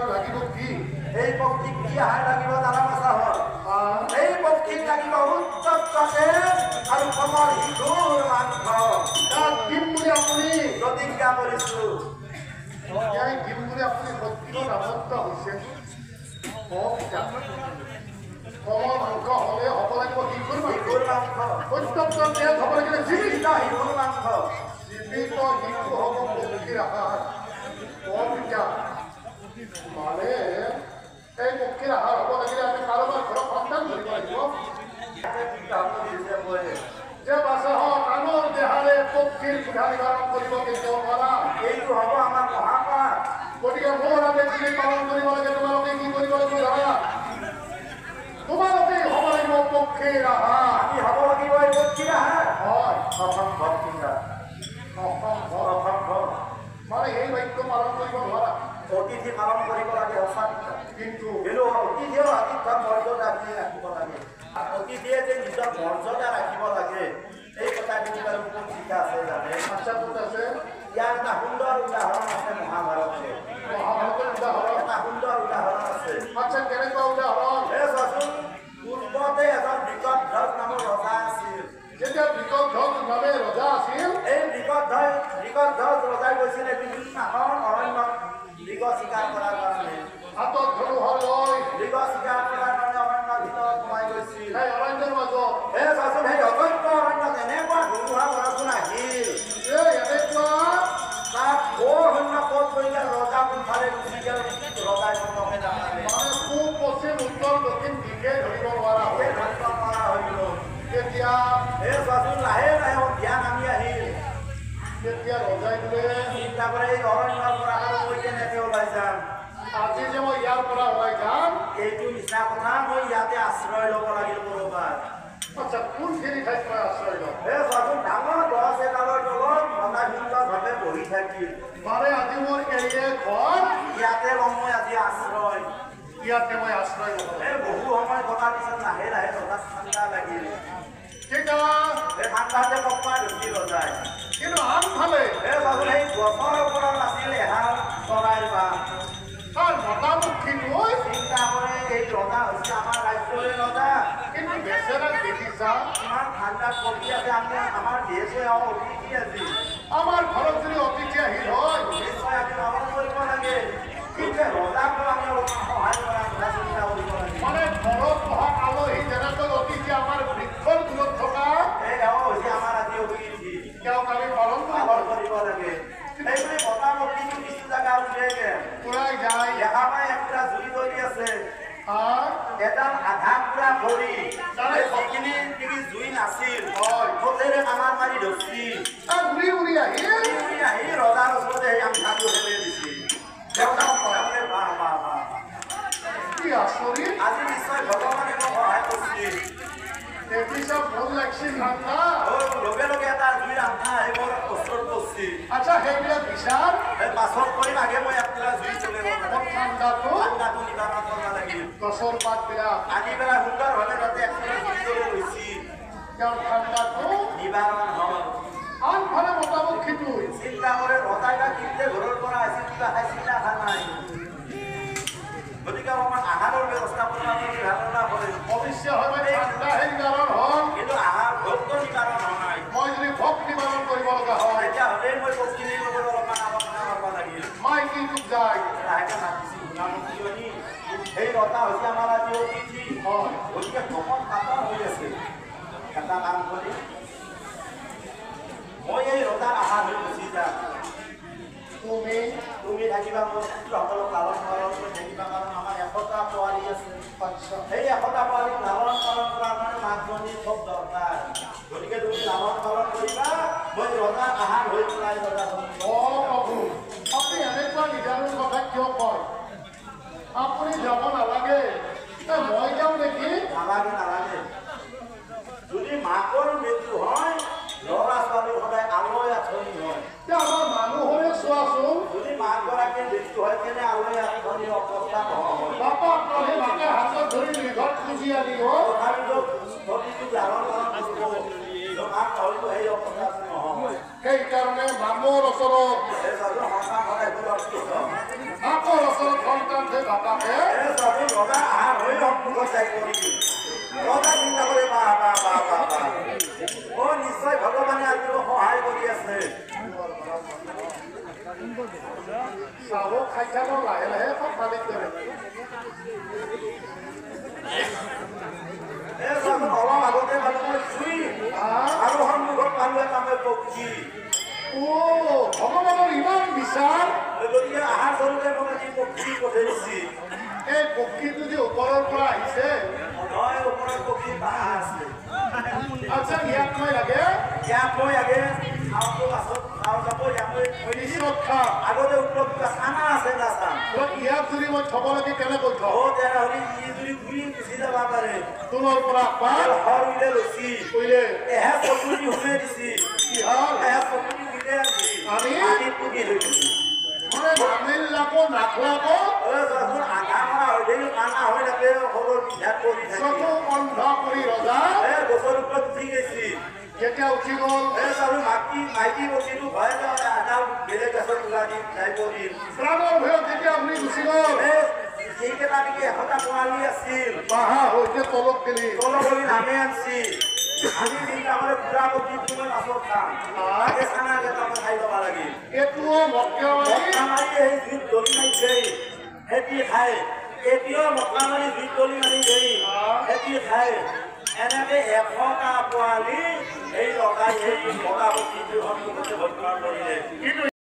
আৰু লাগিব কি এই পক্ষীক কি আহাৰ লাগিব জানা মাছাহঁত এই পক্ষীক লাগিব উত্তম সতেজ আৰু কোমল সিঁদুৰ মাংস তাত দিম বুলি আপুনি প্ৰতিজ্ঞা কৰিছো ইয়াই দিম বুলি আপুনি সত্যত আবদ্ধ হৈছে কোমল মাংস হ'লে হ'ব লাগিব সিঁদুৰ মাংস অত্যন্ত তেজ হ'ব লাগিলে জীৱিত সিঁদুৰ মাংস জীৱিত শিশু হ'ব পক্ষীৰ আহাৰ মানে এই পক্ষীৰ আহাৰ হ'ব লাগিলে আমি কাৰোবাৰ ঘৰত সন্তান ধৰিব লাগিব যে বাছা কাণৰ দেহাৰে পক্ষীৰ ক্ষুধা নিবাৰণ কৰিব কেতিয়াও নোৱাৰা এইটো হ'ব আমাৰ মহাপাপ গতিকে মোৰ আমি কি পালন কৰিব লাগে তোমালোকে কি কৰিব লাগিব জানা তোমালোকে হ'ব লাগিব পক্ষীৰ আহাৰ আমি হ'ব লাগিব এই পক্ষীৰ আহাৰ হয় অসম্ভৱ চিন্তা অসম্ভৱ মানে এই বাক্য পালন কৰিব নোৱাৰা অতিথি পালন কৰিব লাগে সঁচা কিন্তু অতিথিয়েও আতিথ্য মৰ্যাদা দি ৰাখিব লাগে অতিথিয়ে যে নিজৰ মৰ্যাদা ৰাখিব লাগে এই কথাখিনি বাৰু কোন শিকা আছে জানে আচ্ছা ক'ত আছে ইয়াৰ এটা সুন্দৰ উদাহৰণ আছে মহাভাৰতত মহাভাৰতৰ উদাহৰণ এটা সুন্দৰ উদাহৰণ আছে আচ্ছা কেনেকুৱা উদাহৰণ চোৱাচোন পূৰ্বতে এজন বিকটধ্বজ নামৰ ৰজা আছিল যেতিয়া বিকটধ্বজ নামে ৰজা আছিল এই বিকটধ্বজ ৰজাই গৈছিলে বিভিন্ন অৰণ্যত মৃগ চিকাৰ কৰাৰ কাৰণে হাতত ধনুহৰ লৈ মৃগ চিকাৰ কৰাৰ কাৰণে অৰণ্যৰ ভিতৰত সোমাই গৈছিল সেই অৰণ্যৰ মাজত চাচোন সেই অগণ্য অৰণ্যত এনেকুৱা ধুমুহা বৰষুণ আহিল এনেকুৱা তাত বৰ সৈন্য পথ কৰিলে ৰজা কোনফালে গুচি গ'ল ৰজাই গমে নাপালে মানে পূব পশ্চিম উত্তৰ দক্ষিণ দিশে ধৰিব নোৱাৰা সেই ধৰিব নোৱাৰা হৈ গ'ল তেতিয়া চাচোন লাহে লাহে ধ্যান নামি আহিল তেতিয়া ৰজাই বোলে চিন্তা কৰে এই অৰণ্যৰ পৰা আৰু মই কেনেকে ওলাই যাম আজি যে মই ইয়াৰ পৰা ওলাই যাম এইটো মিছা কথা মই ইয়াতে আশ্ৰয় ল'ব লাগিল ক'ৰবাত আচ্ছা কোনখিনি ঠাইত মই আশ্ৰয় ল'ম চাচোন ডাঙৰ গছ এডালৰ তলত মতাভিন্নভাৱে বহি থাকিল মানে আজি মোৰ এৰিয়ে ঘৰ ইয়াতে ল'ম মই আজি আশ্ৰয় ইয়াতে মই আশ্ৰয় ল'ম বহু সময় থকাৰ পিছত লাহে লাহে ৰজা ঠাণ্ডা লাগিল তেতিয়া এই ঠাণ্ডাতে কপা ঢুকি ৰজাই কিন্তু আনফালে চাচোন সেই গছৰ ওপৰত আছিল এহাল চৰাইৰ বাহ তাৰ মতামুখী লৈ চিন্তা কৰে এই ৰজা হৈছে আমাৰ ৰাজ্যৰে ৰজা কিন্তু বেচেৰাক দেখিছা ইমান ঠাণ্ডাত পকি আছে আমি আমাৰ যিহেতু অতিথি আজি আমাৰ ঘৰত যদি অতিথি আহিল হয় নিশ্চয় আমি পালন কৰিব লাগে কিন্তু ৰজাকো আমি অলপমান সহায় কৰা কথা চিন্তা কৰিব লাগে মানে ঘৰত অহা আলহী যেনেকৈ অতিথি আমাৰ বৃক্ষৰ দূৰত থকা এওঁ হৈছে আমাৰ আজি অতিথি তেওঁক আমি পালন কৰিব লাগে সেইবুলি মোটামুটিটো কিছু জেগা উলিয়াইকে ওলাই যায় দেখা পাই একটা জুই জ্বলি আছে এডাল আধা পুৰা ভৰি যিখিনি নেকি জুই নাছিল ঠোঁটেৰে কামাৰ মাৰি ধৰছি উৰি উৰি আহি ৰজাৰ ওচৰতে সেই আংঠাটো ঢেলে দিছিল কি আচৰিত আজি নিশ্চয় ভগৱানে মোক সহায় কৰিছিল দেখিছা ভোক লাগছি ঠাণ্ডা লগে লগে এটা জুইৰ আংঠা আহি মোৰ ওচৰত পৰছি আচ্ছা সেইবিলাক বিচাৰ পাছত কৰিম আগে মই একটা জুই চলিব ঠাণ্ডাটো নিবাৰণ কৰিব লাগিল গছৰ পাতবিলাক আনি পেলাই সুন্দৰভাৱে তাতে একটা জুই জ্বলি গৈছি তেওঁৰ ঠাণ্ডাটো নিবাৰণ হ'ল আনফালে মোটামুখিটো চিন্তা কৰে ৰজাই বা কিন্তে ঘৰৰ পৰা আছিল কিবা খাইছিল না খা নাই গতিকে অকণমান আহাৰৰ ব্যৱস্থা কৰিব ধাৰণা কৰে অৱশ্যে হয় ঠাণ্ডাহে নিবাৰণ হ'ল কিন্তু আহাৰ ভোগটো নিবাৰণ নাই মই যদি ভোগ নিবাৰণ কৰিব লগা হয় তেতিয়াহ'লে মই পত্নীৰ লগত অলপমান আলোচনা কৰিব লাগিল মাইকীটোক যায় লাহেকে মাতিছিল গুণামুখীজনী সেই ৰজা হৈছে আমাৰ আজি অতিথি হয় গতিকে ভকত কাটা হৈ আছে এটা কাম কৰি মই এই ৰজাৰ আহাৰ হৈ গুচি যাম তুমি থাকিবা মোৰ পুত্ৰসকলক লালন পালন কৰি থাকিবা কাৰণ আমাৰ 100টা পোৱালি আছে সেই 100টা পোৱালিক লালন পালন কৰাৰ কাৰণে মাকজনীৰ খুব দৰকাৰ গতিকে তুমি লালন পালন কৰিবা মই ৰজাৰ আহাৰ হৈ পেলাই ৰজা প্ৰভু আপুনি এনেকুৱা নিজানৰ কথা কিয় কয় আপুনি যাব নালাগে মই যাওঁ নেকি নালাগে যদি মাকৰ মৃত্যু হয় ল'ৰা ছোৱালী সদায় আলয় আঁচনি হয় আমাৰ মানুহৰে চোৱাচোন যদি মাকগৰাকীৰ মৃত্যু হয় তেনে আলয় আঁচনিৰ অৱস্থা নহয় বাপা আপুনি মাকে হাতত ধৰি নিঘৰত খুজি আনিব তথাপিতো প্ৰতিটো লালন পালন কৰিব মাক হয়তো সেই অৱস্থা নহয় সেইকাৰণে মামৰ ওচৰত সন্তান সদায় সুৰক্ষিত আকৌ ওচৰত সন্তান যে বাপাকে এই চাচোন ৰজা আহাৰ হৈ সন্মুখত যাই কৰি ৰজা চিন্তা কৰে বা নিশ্চয় ভগৱানে আজি সহায় কৰি আছে চাব খাই থাক লাহে লাহে সব মালিক কৰে এই চাচোন অলপ আগতে মানে মই চুই আৰু সন্মুখত পালো এটা মই পক্ষী ভগৱানৰ ইমান বিচাৰ গতিকে আহাৰ ধৰোতে মই যি পক্ষী পঠাইছি এই পক্ষীটো যে ওপৰৰ পৰা আহিছে নহয় ওপৰত পক্ষী বাহা আছে আচ্ছা ইয়াক মই লাগে ইয়াক মই আগে খাওঁটো পাছত খাওঁ যাব ইয়াক মই পিছত খাম আগতে ওপৰত কিবা খানা আছে না চাম ইয়াক যদি মই থব লাগে কেনেকৈ থওঁ তেনেহ'লে ই যদি ঘূৰি গুচি যাব পাৰে তোলৰ পৰা পাত ঘৰ উলিয়াই লৈছি কৰিলে এহে চকুৰি সোমাই দিছি কি হ'ল এহে চকুৰি উলিয়াই আনছি আমি মাটিত পুতি থৈ দিছি মানে নামিল লাগো নাখলাকো আধা মৰা হৈ থাকিল কানা হৈ থাকে সৰৰ বিধাত কৰি থাকে চকু বন্ধ কৰি ৰজা গছৰ ওপৰত উঠি গৈছি যেতিয়া উঠি গ'ল মাইকী পক্ষীটো ভয় আধা বেলেগ গছৰ ওলাই দি যাই পৰিল প্ৰাণৰ ভয়ত যেতিয়া আপুনি গুচি গ'ল সেইকেইটা নেকি এশটা পোৱালি আছিল বাহা হৈছে তলক গেলি তললৈ নামে আনছি আমি চিন্তা কৰে পুৰা পক্ষীটো মই মাছৰ খাম আগে খানা কেইটা মই খাই ল'ব লাগিল এইটোও মক্কামাৰি মাৰি সেই জুইত দলি মাৰি দেই খেতি খায় এতিয়াও মক্কা মাৰি জুইত দলি মাৰি দেই খেতি খায় এনেকে এশটা পোৱালি এই লগাই সেই মতা পক্ষীটোৰ সন্মুখতে ভক্ষণ কৰিলে